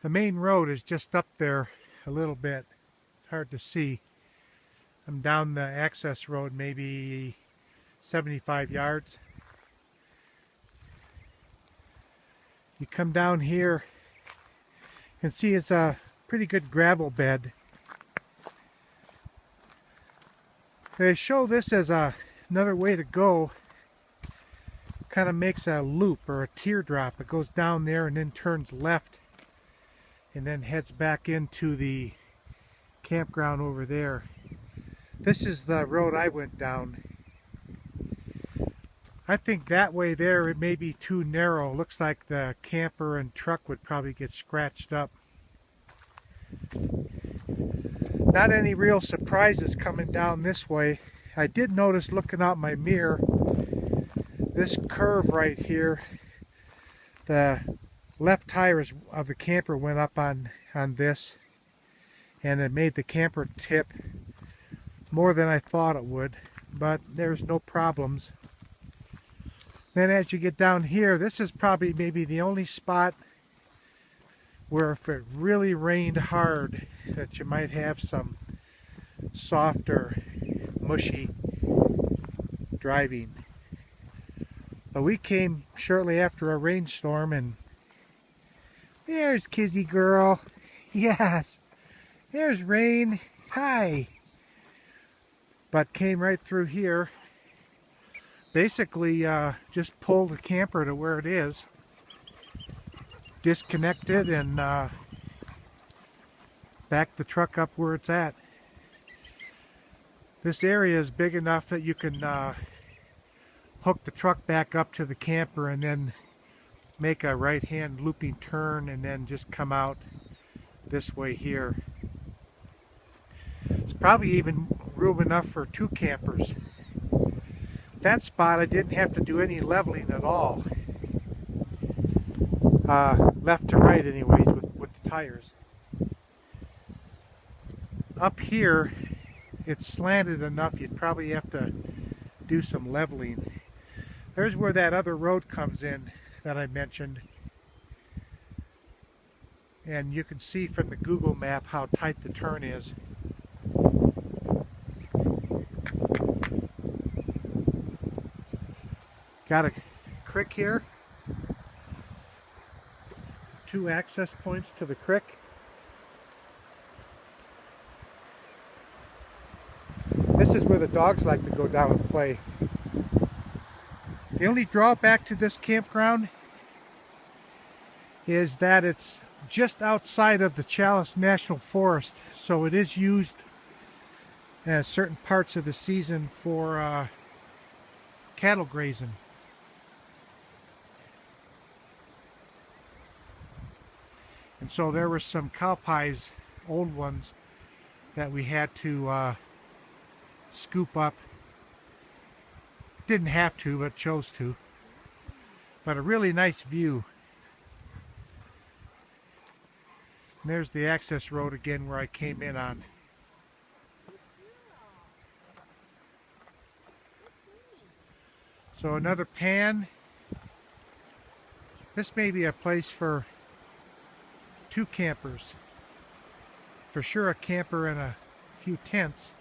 The main road is just up there a little bit. It's hard to see. I'm down the access road maybe 75 yards. You come down here, you can see it's a pretty good gravel bed. They show this as another way to go. Kind of makes a loop or a teardrop. It goes down there and then turns left and then heads back into the campground over there. This is the road I went down. I think that way there it may be too narrow. Looks like the camper and truck would probably get scratched up. Not any real surprises coming down this way. I did notice looking out my mirror, this curve right here, the left tire of the camper went up on this, and it made the camper tip more than I thought it would, but there's no problems. Then as you get down here, this is probably maybe the only spot where if it really rained hard that you might have some softer, mushy driving. But we came shortly after a rainstorm, and there's Kizzy girl. Yes, there's rain. Hi. But came right through here. Basically just pulled the camper to where it is, disconnected, and backed the truck up where it's at. This area is big enough that you can hook the truck back up to the camper and then make a right-hand looping turn and then just come out this way here. It's probably even room enough for 2 campers. That spot I didn't have to do any leveling at all. Left to right anyways with the tires. Up here it's slanted enough you'd probably have to do some leveling. There's where that other road comes in that I mentioned. And you can see from the Google map how tight the turn is. Got a creek here. 2 access points to the creek. This is where the dogs like to go down and play. The only drawback to this campground is that it's just outside of the Chalice National Forest, so it is used at certain parts of the season for cattle grazing. And so there were some cow pies, old ones, that we had to scoop up. Didn't have to, but chose to. But a really nice view. And there's the access road again where I came in on. So another pan. This may be a place for 2 campers. For sure a camper and a few tents.